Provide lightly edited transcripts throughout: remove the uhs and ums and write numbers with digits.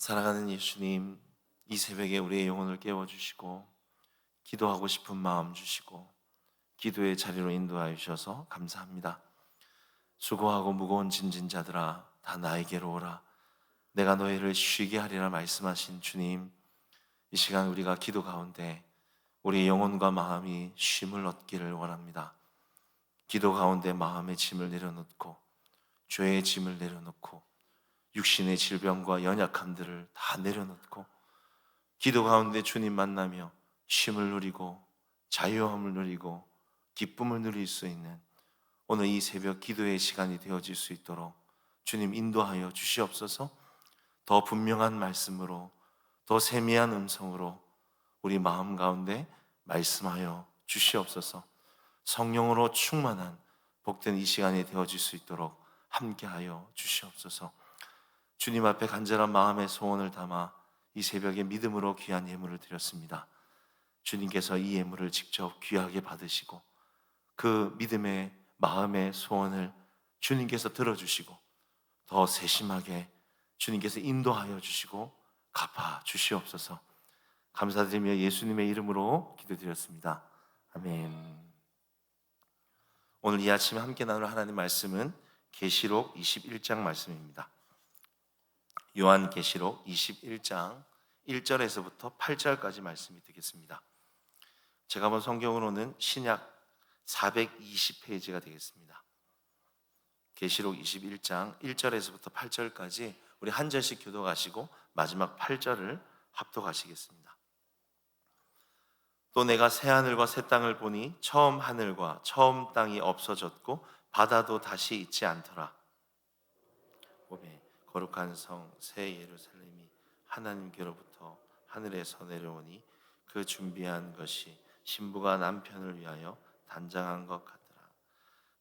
사랑하는 예수님, 이 새벽에 우리의 영혼을 깨워주시고 기도하고 싶은 마음 주시고 기도의 자리로 인도하여 주셔서 감사합니다. 수고하고 무거운 짐진 자들아 다 나에게로 오라. 내가 너희를 쉬게 하리라 말씀하신 주님, 이 시간 우리가 기도 가운데 우리의 영혼과 마음이 쉼을 얻기를 원합니다. 기도 가운데 마음의 짐을 내려놓고 죄의 짐을 내려놓고 육신의 질병과 연약함들을 다 내려놓고 기도 가운데 주님 만나며 쉼을 누리고 자유함을 누리고 기쁨을 누릴 수 있는 오늘 이 새벽 기도의 시간이 되어질 수 있도록 주님 인도하여 주시옵소서. 더 분명한 말씀으로, 더 세미한 음성으로 우리 마음 가운데 말씀하여 주시옵소서. 성령으로 충만한 복된 이 시간이 되어질 수 있도록 함께하여 주시옵소서. 주님 앞에 간절한 마음의 소원을 담아 이 새벽에 믿음으로 귀한 예물을 드렸습니다. 주님께서 이 예물을 직접 귀하게 받으시고 그 믿음의 마음의 소원을 주님께서 들어주시고 더 세심하게 주님께서 인도하여 주시고 갚아 주시옵소서. 감사드리며 예수님의 이름으로 기도드렸습니다. 아멘. 오늘 이 아침에 함께 나눌 하나님 말씀은 계시록 21장 말씀입니다. 요한계시록 21장 1절에서부터 8절까지 말씀이 되겠습니다. 제가 본 성경으로는 신약 420페이지가 되겠습니다. 계시록 21장 1절에서부터 8절까지 우리 한 절씩 교독하시고 마지막 8절을 합독하시겠습니다. 또 내가 새 하늘과 새 땅을 보니 처음 하늘과 처음 땅이 없어졌고 바다도 다시 있지 않더라. 보매 거룩한 성 새 예루살렘이 하나님께로부터 하늘에서 내려오니 그 준비한 것이 신부가 남편을 위하여 단장한 것 같더라.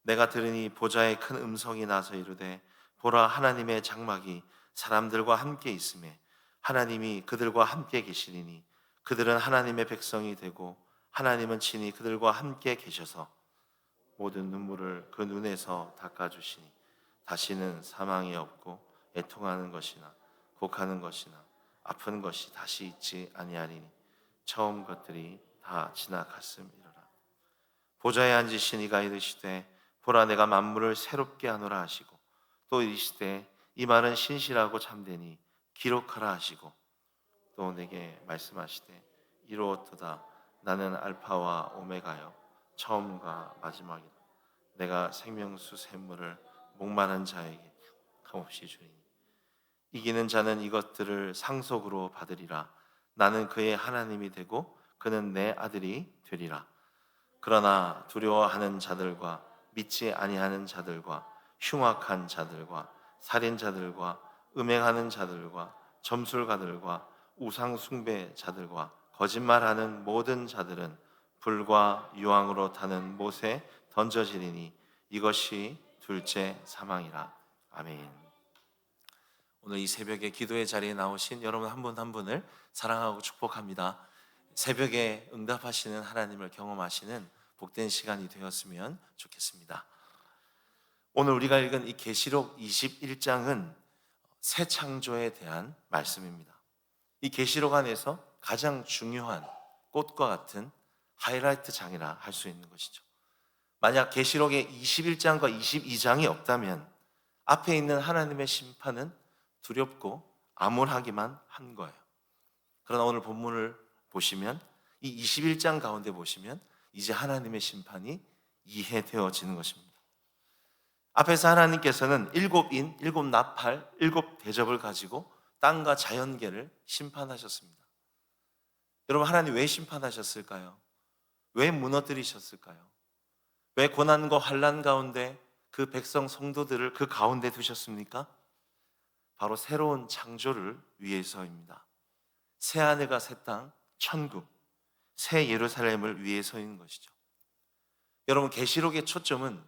내가 들으니 보좌에 큰 음성이 나서 이르되 보라, 하나님의 장막이 사람들과 함께 있음에 하나님이 그들과 함께 계시리니 그들은 하나님의 백성이 되고 하나님은 친히 그들과 함께 계셔서 모든 눈물을 그 눈에서 닦아주시니 다시는 사망이 없고 애통하는 것이나 곡하는 것이나 아픈 것이 다시 있지 아니하리니 처음 것들이 다 지나갔음이로라. 보좌에 앉으신 이가 이르시되 보라, 내가 만물을 새롭게 하노라 하시고 또 이르시되 이 말은 신실하고 참되니 기록하라 하시고 또 내게 말씀하시되 이루었도다. 나는 알파와 오메가요 처음과 마지막이라. 내가 생명수 샘물을 목마른 자에게 값없이 주리니 이기는 자는 이것들을 상속으로 받으리라. 나는 그의 하나님이 되고 그는 내 아들이 되리라. 그러나 두려워하는 자들과 믿지 아니하는 자들과 흉악한 자들과 살인자들과 음행하는 자들과 점술가들과 우상 숭배자들과 거짓말하는 모든 자들은 불과 유황으로 타는 못에 던져지리니 이것이 둘째 사망이라. 아멘. 오늘 이 새벽에 기도의 자리에 나오신 여러분 한 분 한 분을 사랑하고 축복합니다. 새벽에 응답하시는 하나님을 경험하시는 복된 시간이 되었으면 좋겠습니다. 오늘 우리가 읽은 이 계시록 21장은 새 창조에 대한 말씀입니다. 이 계시록 안에서 가장 중요한 꽃과 같은 하이라이트 장이라 할 수 있는 것이죠. 만약 계시록의 21장과 22장이 없다면 앞에 있는 하나님의 심판은 두렵고 암울하기만 한 거예요. 그러나 오늘 본문을 보시면 이 21장 가운데 보시면 이제 하나님의 심판이 이해되어지는 것입니다. 앞에서 하나님께서는 일곱 인, 일곱 나팔, 일곱 대접을 가지고 땅과 자연계를 심판하셨습니다. 여러분, 하나님 왜 심판하셨을까요? 왜 무너뜨리셨을까요? 왜 고난과 환난 가운데 그 백성 성도들을 그 가운데 두셨습니까? 바로 새로운 창조를 위해서입니다. 새 하늘과 새 땅, 천국, 새 예루살렘을 위해서인 것이죠. 여러분, 계시록의 초점은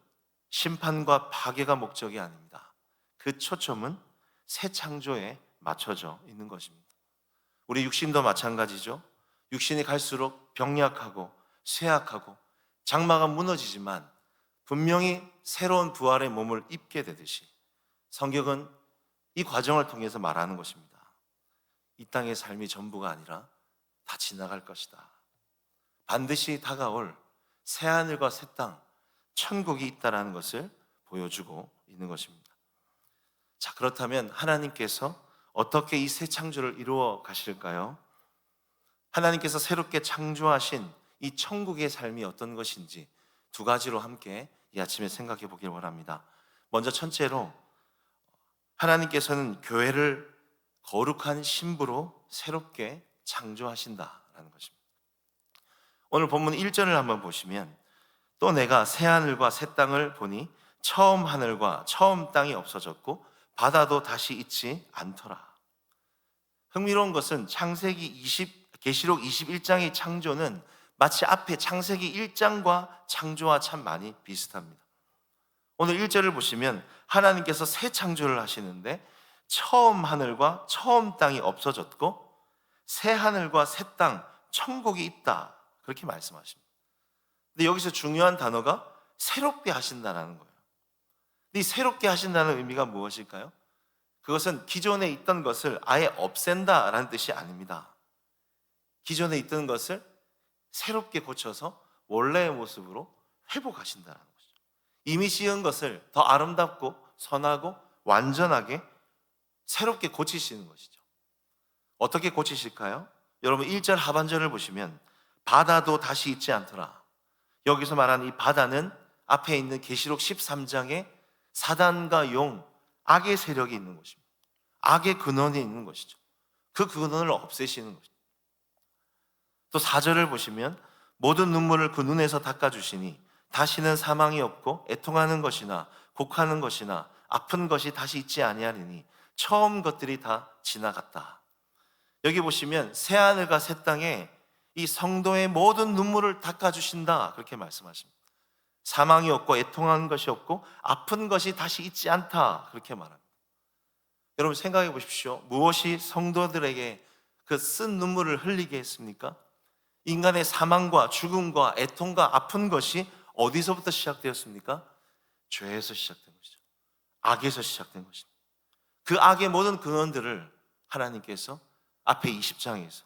심판과 파괴가 목적이 아닙니다. 그 초점은 새 창조에 맞춰져 있는 것입니다. 우리 육신도 마찬가지죠. 육신이 갈수록 병약하고 쇠약하고 장막은 무너지지만 분명히 새로운 부활의 몸을 입게 되듯이 성경은 이 과정을 통해서 말하는 것입니다. 이 땅의 삶이 전부가 아니라 다 지나갈 것이다. 반드시 다가올 새하늘과 새 땅, 천국이 있다라는 것을 보여주고 있는 것입니다. 자, 그렇다면 하나님께서 어떻게 이 새 창조를 이루어 가실까요? 하나님께서 새롭게 창조하신 이 천국의 삶이 어떤 것인지 두 가지로 함께 이 아침에 생각해 보길 원합니다. 먼저 첫째로, 하나님께서는 교회를 거룩한 신부로 새롭게 창조하신다라는 것입니다. 오늘 본문 1절을 한번 보시면, 또 내가 새 하늘과 새 땅을 보니 처음 하늘과 처음 땅이 없어졌고 바다도 다시 있지 않더라. 흥미로운 것은 계시록 21장의 창조는 마치 앞에 창세기 1장과 창조와 참 많이 비슷합니다. 오늘 1절을 보시면 하나님께서 새 창조를 하시는데 처음 하늘과 처음 땅이 없어졌고 새 하늘과 새 땅, 천국이 있다, 그렇게 말씀하십니다. 근데 여기서 중요한 단어가 새롭게 하신다는 거예요. 이 새롭게 하신다는 의미가 무엇일까요? 그것은 기존에 있던 것을 아예 없앤다라는 뜻이 아닙니다. 기존에 있던 것을 새롭게 고쳐서 원래의 모습으로 회복하신다는 것이죠. 이미 씌운 것을 더 아름답고 선하고 완전하게 새롭게 고치시는 것이죠. 어떻게 고치실까요? 여러분 1절 하반절을 보시면 바다도 다시 있지 않더라. 여기서 말하는 이 바다는 앞에 있는 계시록 13장에 사단과 용, 악의 세력이 있는 것입니다. 악의 근원이 있는 것이죠. 그 근원을 없애시는 것이죠. 또 4절을 보시면 모든 눈물을 그 눈에서 닦아주시니 다시는 사망이 없고 애통하는 것이나 곡하는 것이나 아픈 것이 다시 있지 아니하리니 처음 것들이 다 지나갔다. 여기 보시면 새하늘과 새 땅에 이 성도의 모든 눈물을 닦아주신다, 그렇게 말씀하십니다. 사망이 없고 애통하는 것이 없고 아픈 것이 다시 있지 않다, 그렇게 말합니다. 여러분 생각해 보십시오. 무엇이 성도들에게 그 쓴 눈물을 흘리게 했습니까? 인간의 사망과 죽음과 애통과 아픈 것이 어디서부터 시작되었습니까? 죄에서 시작된 것이죠. 악에서 시작된 것입니다. 그 악의 모든 근원들을 하나님께서 앞에 20장에서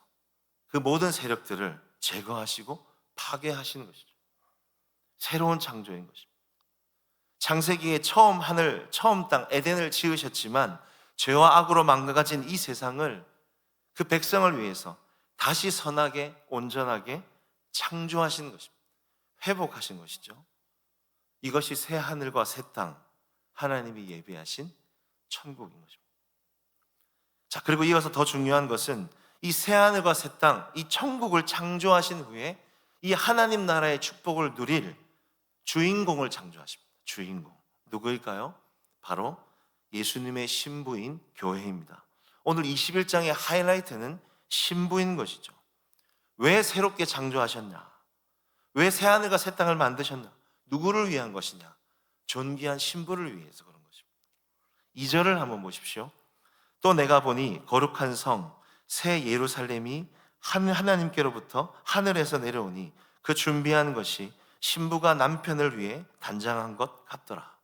그 모든 세력들을 제거하시고 파괴하시는 것이죠. 새로운 창조인 것입니다. 창세기에 처음 하늘, 처음 땅, 에덴을 지으셨지만 죄와 악으로 망가진 이 세상을, 그 백성을 위해서 다시 선하게 온전하게 창조하신 것입니다. 회복하신 것이죠. 이것이 새 하늘과 새 땅, 하나님이 예비하신 천국인 것입니다. 자, 그리고 이어서 더 중요한 것은 이 새 하늘과 새 땅, 이 천국을 창조하신 후에 이 하나님 나라의 축복을 누릴 주인공을 창조하십니다. 주인공 누구일까요? 바로 예수님의 신부인 교회입니다. 오늘 21장의 하이라이트는 신부인 것이죠. 왜 새롭게 창조하셨냐? 왜 새하늘과 새 땅을 만드셨냐? 누구를 위한 것이냐? 존귀한 신부를 위해서 그런 것입니다. 2절을 한번 보십시오. 또 내가 보니 거룩한 성 새 예루살렘이 하나님께로부터 하늘에서 내려오니 그 준비한 것이 신부가 남편을 위해 단장한 것 같더라.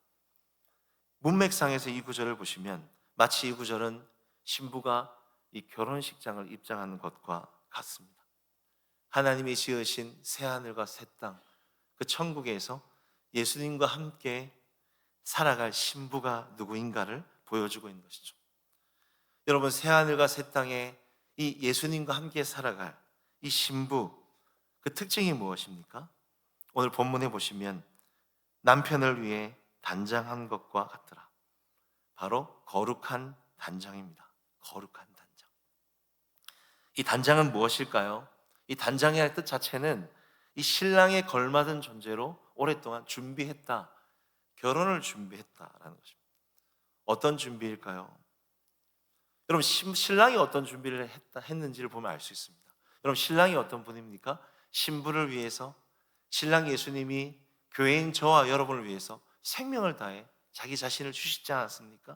문맥상에서 이 구절을 보시면 마치 이 구절은 신부가 이 결혼식장을 입장하는 것과 같습니다. 하나님이 지으신 새하늘과 새 땅, 그 천국에서 예수님과 함께 살아갈 신부가 누구인가를 보여주고 있는 것이죠. 여러분 새하늘과 새 땅에 이 예수님과 함께 살아갈 이 신부, 그 특징이 무엇입니까? 오늘 본문에 보시면 남편을 위해 단장한 것과 같더라. 바로 거룩한 단장입니다. 거룩한 단장. 이 단장은 무엇일까요? 이 단장이라는 뜻 자체는 이 신랑에 걸맞은 존재로 오랫동안 준비했다, 결혼을 준비했다라는 것입니다. 어떤 준비일까요? 여러분 신랑이 어떤 준비를 했는지를 보면 알 수 있습니다. 여러분 신랑이 어떤 분입니까? 신부를 위해서 신랑 예수님이 교회인 저와 여러분을 위해서 생명을 다해 자기 자신을 주시지 않았습니까?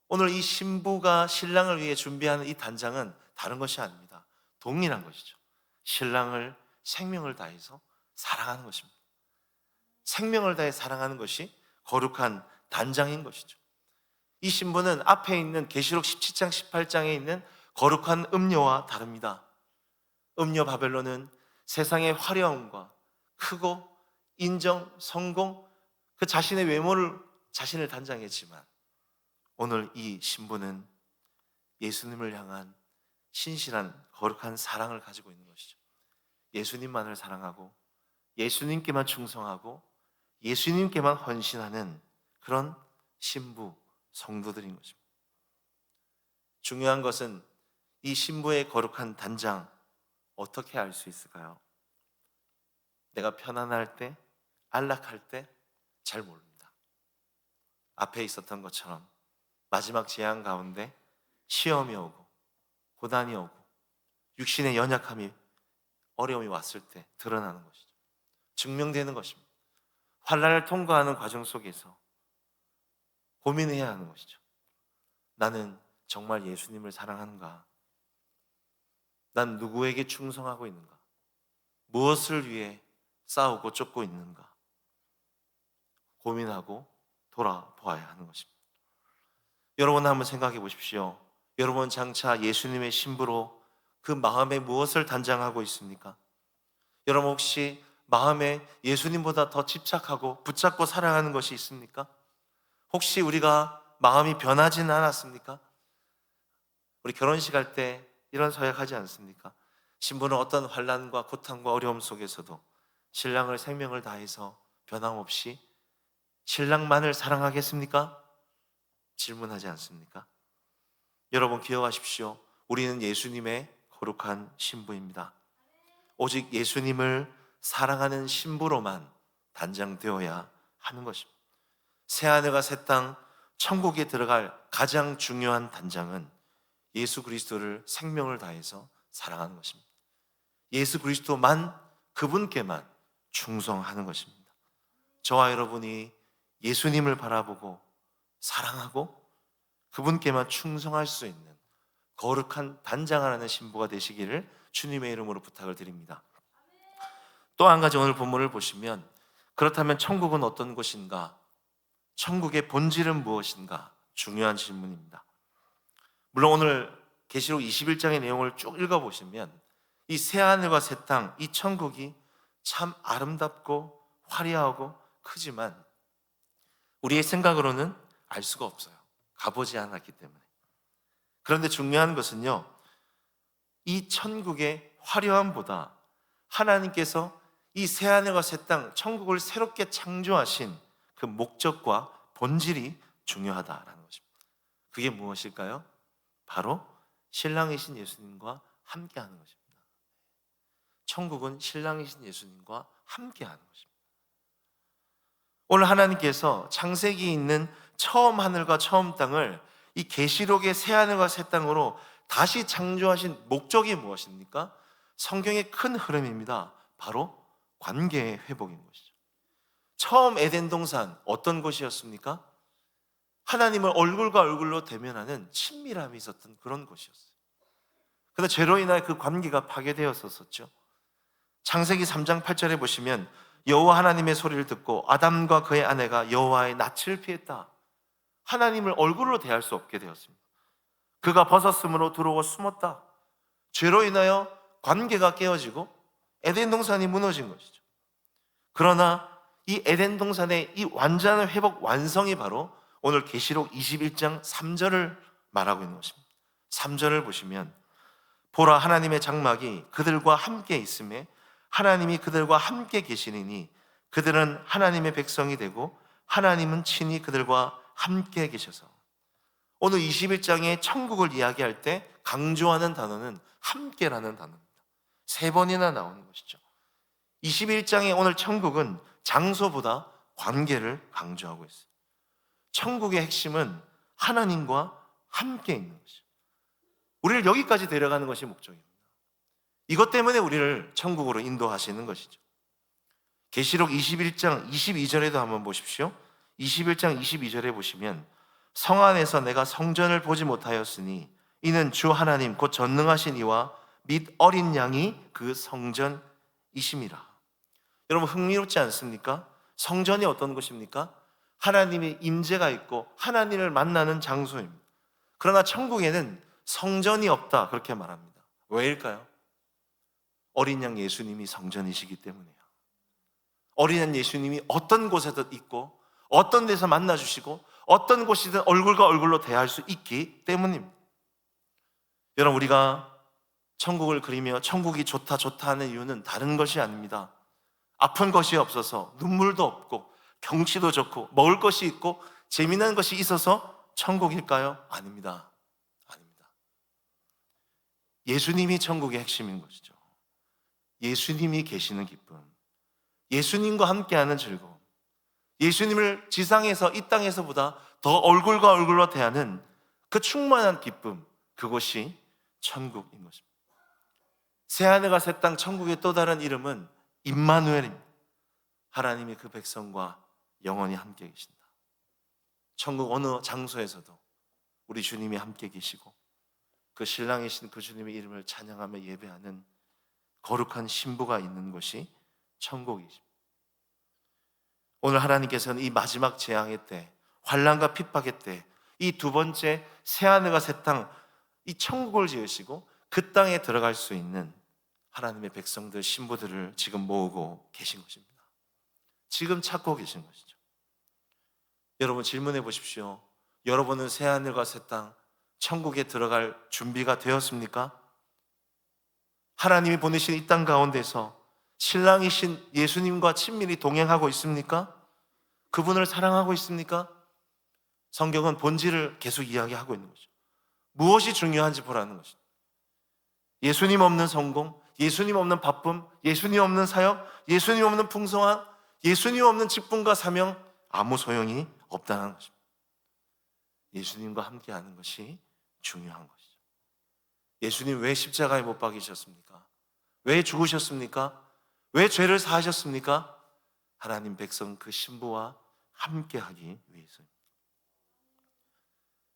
오늘 이 신부가 신랑을 위해 준비하는 이 단장은 다른 것이 아닙니다. 동일한 것이죠. 신랑을 생명을 다해서 사랑하는 것입니다. 생명을 다해 사랑하는 것이 거룩한 단장인 것이죠. 이 신부는 앞에 있는 계시록 17장 18장에 있는 거룩한 음료와 다릅니다. 음료 바벨론은 세상의 화려함과 크고 인정, 성공, 그 자신의 외모를 자신을 단장했지만 오늘 이 신부는 예수님을 향한 신실한 거룩한 사랑을 가지고 있는 것이죠. 예수님만을 사랑하고 예수님께만 충성하고 예수님께만 헌신하는 그런 신부, 성도들인 것입니다. 중요한 것은 이 신부의 거룩한 단장, 어떻게 알 수 있을까요? 내가 편안할 때, 안락할 때 잘 모릅니다. 앞에 있었던 것처럼 마지막 재앙 가운데 시험이 오고 고난이 오고 육신의 연약함이, 어려움이 왔을 때 드러나는 것이죠. 증명되는 것입니다. 환난을 통과하는 과정 속에서 고민해야 하는 것이죠. 나는 정말 예수님을 사랑하는가? 난 누구에게 충성하고 있는가? 무엇을 위해 싸우고 쫓고 있는가? 고민하고 돌아보아야 하는 것입니다. 여러분 한번 생각해 보십시오. 여러분 장차 예수님의 신부로 그 마음에 무엇을 단장하고 있습니까? 여러분 혹시 마음에 예수님보다 더 집착하고 붙잡고 사랑하는 것이 있습니까? 혹시 우리가 마음이 변하지는 않았습니까? 우리 결혼식 할 때 이런 서약하지 않습니까? 신부는 어떤 환난과 고통과 어려움 속에서도 신랑을 생명을 다해서 변함없이 신랑만을 사랑하겠습니까? 질문하지 않습니까? 여러분 기억하십시오. 우리는 예수님의 거룩한 신부입니다. 오직 예수님을 사랑하는 신부로만 단장되어야 하는 것입니다. 새하늘과 새 땅, 천국에 들어갈 가장 중요한 단장은 예수 그리스도를 생명을 다해서 사랑하는 것입니다. 예수 그리스도만, 그분께만 충성하는 것입니다. 저와 여러분이 예수님을 바라보고 사랑하고 그분께만 충성할 수 있는 거룩한 단장을 하는 신부가 되시기를 주님의 이름으로 부탁을 드립니다. 또 한 가지 오늘 본문을 보시면, 그렇다면 천국은 어떤 곳인가? 천국의 본질은 무엇인가? 중요한 질문입니다. 물론 오늘 계시록 21장의 내용을 쭉 읽어보시면 이 새하늘과 새 땅, 이 천국이 참 아름답고 화려하고 크지만 우리의 생각으로는 알 수가 없어요. 가보지 않았기 때문에. 그런데 중요한 것은요, 이 천국의 화려함보다 하나님께서 이 새하늘과 새 땅, 천국을 새롭게 창조하신 그 목적과 본질이 중요하다라는 것입니다. 그게 무엇일까요? 바로 신랑이신 예수님과 함께하는 것입니다. 천국은 신랑이신 예수님과 함께하는 것입니다. 오늘 하나님께서 창세기에 있는 처음 하늘과 처음 땅을 이 계시록의 새 하늘과 새 땅으로 다시 창조하신 목적이 무엇입니까? 성경의 큰 흐름입니다. 바로 관계의 회복인 것이죠. 처음 에덴 동산 어떤 곳이었습니까? 하나님을 얼굴과 얼굴로 대면하는 친밀함이 있었던 그런 곳이었어요. 그런데 죄로 인하여 그 관계가 파괴되었었죠. 창세기 3장 8절에 보시면 여호와 하나님의 소리를 듣고 아담과 그의 아내가 여호와의 낯을 피했다. 하나님을 얼굴로 대할 수 없게 되었습니다. 그가 벗었으므로 들어오고 숨었다. 죄로 인하여 관계가 깨어지고 에덴 동산이 무너진 것이죠. 그러나 이 에덴 동산의 이 완전한 회복 완성이 바로 오늘 계시록 21장 3절을 말하고 있는 것입니다. 3절을 보시면 보라 하나님의 장막이 그들과 함께 있음에 하나님이 그들과 함께 계시니니 그들은 하나님의 백성이 되고 하나님은 친히 그들과 함께 계셔서. 오늘 21장의 천국을 이야기할 때 강조하는 단어는 함께라는 단어입니다. 3번이나 나오는 것이죠. 21장의 오늘 천국은 장소보다 관계를 강조하고 있어요. 천국의 핵심은 하나님과 함께 있는 것이죠. 우리를 여기까지 데려가는 것이 목적입니다. 이것 때문에 우리를 천국으로 인도하시는 것이죠. 계시록 21장 22절에도 한번 보십시오. 21장 22절에 보시면 성 안에서 내가 성전을 보지 못하였으니 이는 주 하나님 곧 전능하신 이와 및 어린 양이 그 성전이심이라. 여러분 흥미롭지 않습니까? 성전이 어떤 곳입니까? 하나님의 임재가 있고 하나님을 만나는 장소입니다. 그러나 천국에는 성전이 없다 그렇게 말합니다. 왜일까요? 어린 양 예수님이 성전이시기 때문이에요. 어린 양 예수님이 어떤 곳에도 있고 어떤 데서 만나주시고 어떤 곳이든 얼굴과 얼굴로 대할 수 있기 때문입니다. 여러분, 우리가 천국을 그리며 천국이 좋다 좋다 하는 이유는 다른 것이 아닙니다. 아픈 것이 없어서, 눈물도 없고 경치도 좋고 먹을 것이 있고 재미난 것이 있어서 천국일까요? 아닙니다. 아닙니다. 예수님이 천국의 핵심인 것이죠. 예수님이 계시는 기쁨, 예수님과 함께하는 즐거움, 예수님을 지상에서 이 땅에서보다 더 얼굴과 얼굴로 대하는 그 충만한 기쁨, 그것이 천국인 것입니다. 새하늘과 새 땅, 천국의 또 다른 이름은 임마누엘입니다. 하나님이 그 백성과 영원히 함께 계신다. 천국 어느 장소에서도 우리 주님이 함께 계시고 그 신랑이신 그 주님의 이름을 찬양하며 예배하는 거룩한 신부가 있는 것이 천국이십니다. 오늘 하나님께서는 이 마지막 재앙의 때, 환난과 핍박의 때, 이 두 번째 새하늘과 새 땅, 이 천국을 지으시고 그 땅에 들어갈 수 있는 하나님의 백성들, 신부들을 지금 모으고 계신 것입니다. 지금 찾고 계신 것이죠. 여러분, 질문해 보십시오. 여러분은 새하늘과 새 땅, 천국에 들어갈 준비가 되었습니까? 하나님이 보내신 이 땅 가운데서 신랑이신 예수님과 친밀히 동행하고 있습니까? 그분을 사랑하고 있습니까? 성경은 본질을 계속 이야기하고 있는 거죠. 무엇이 중요한지 보라는 것입니다. 예수님 없는 성공, 예수님 없는 바쁨, 예수님 없는 사역, 예수님 없는 풍성함, 예수님 없는 직분과 사명, 아무 소용이 없다는 것입니다. 예수님과 함께하는 것이 중요한 것이죠. 예수님 왜 십자가에 못 박이셨습니까? 왜 죽으셨습니까? 왜 죄를 사하셨습니까? 하나님 백성 그 신부와 함께하기 위해서입니다.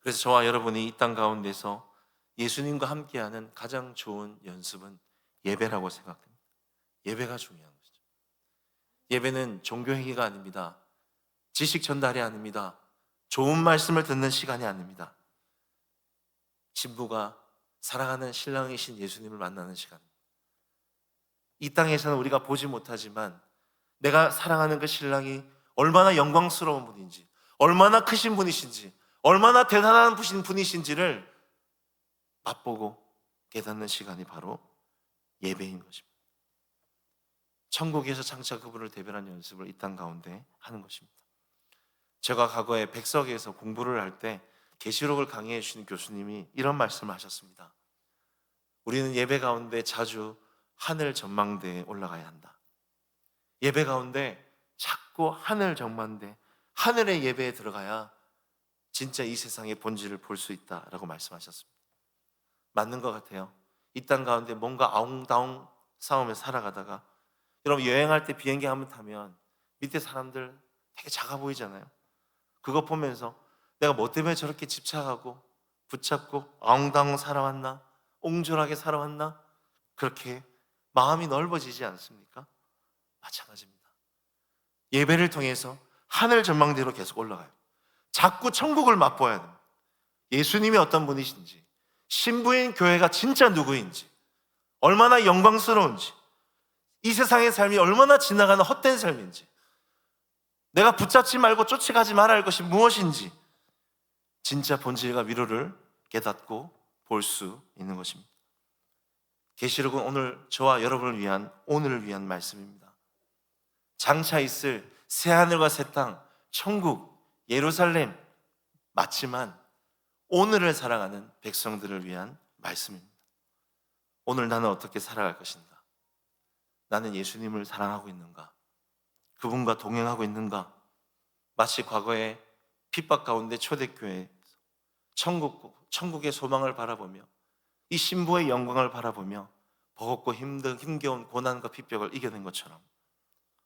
그래서 저와 여러분이 이 땅 가운데서 예수님과 함께하는 가장 좋은 연습은 예배라고 생각합니다. 예배가 중요한 것이죠. 예배는 종교행위가 아닙니다. 지식 전달이 아닙니다. 좋은 말씀을 듣는 시간이 아닙니다. 신부가 사랑하는 신랑이신 예수님을 만나는 시간입니다. 이 땅에서는 우리가 보지 못하지만 내가 사랑하는 그 신랑이 얼마나 영광스러운 분인지, 얼마나 크신 분이신지, 얼마나 대단한 분이신지를 맛보고 깨닫는 시간이 바로 예배인 것입니다. 천국에서 장차 그분을 대변하는 연습을 이 땅 가운데 하는 것입니다. 제가 과거에 백석에서 공부를 할 때 계시록을 강의해 주신 교수님이 이런 말씀을 하셨습니다. 우리는 예배 가운데 자주 하늘 전망대에 올라가야 한다. 예배 가운데 자꾸 하늘 전망대, 하늘의 예배에 들어가야 진짜 이 세상의 본질을 볼 수 있다라고 말씀하셨습니다. 맞는 것 같아요. 이 땅 가운데 뭔가 아웅다웅 싸우며 살아가다가, 여러분 여행할 때 비행기 한번 타면 밑에 사람들 되게 작아 보이잖아요. 그거 보면서 내가 뭐 때문에 저렇게 집착하고 붙잡고 아웅다웅 살아왔나? 옹졸하게 살아왔나? 그렇게 마음이 넓어지지 않습니까? 마찬가지입니다. 예배를 통해서 하늘 전망대로 계속 올라가요. 자꾸 천국을 맛보아야 됩니다. 예수님이 어떤 분이신지, 신부인 교회가 진짜 누구인지, 얼마나 영광스러운지, 이 세상의 삶이 얼마나 지나가는 헛된 삶인지, 내가 붙잡지 말고 쫓아가지 말아야 할 것이 무엇인지, 진짜 본질과 위로를 깨닫고 볼 수 있는 것입니다. 계시록은 오늘 저와 여러분을 위한, 오늘을 위한 말씀입니다. 장차 있을 새하늘과 새 땅, 천국, 예루살렘 맞지만 오늘을 살아가는 백성들을 위한 말씀입니다. 오늘 나는 어떻게 살아갈 것인가? 나는 예수님을 사랑하고 있는가? 그분과 동행하고 있는가? 마치 과거에 핍박 가운데 초대교회에서 천국의 소망을 바라보며 이 신부의 영광을 바라보며 버겁고 힘겨운 고난과 핍박을 이겨낸 것처럼,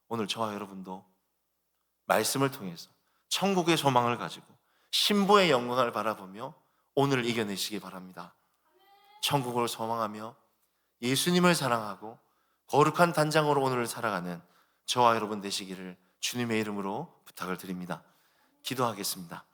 오늘 저와 여러분도 말씀을 통해서 천국의 소망을 가지고 신부의 영광을 바라보며 오늘을 이겨내시기 바랍니다. 천국을 소망하며 예수님을 사랑하고 거룩한 단장으로 오늘을 살아가는 저와 여러분 되시기를 주님의 이름으로 부탁을 드립니다. 기도하겠습니다.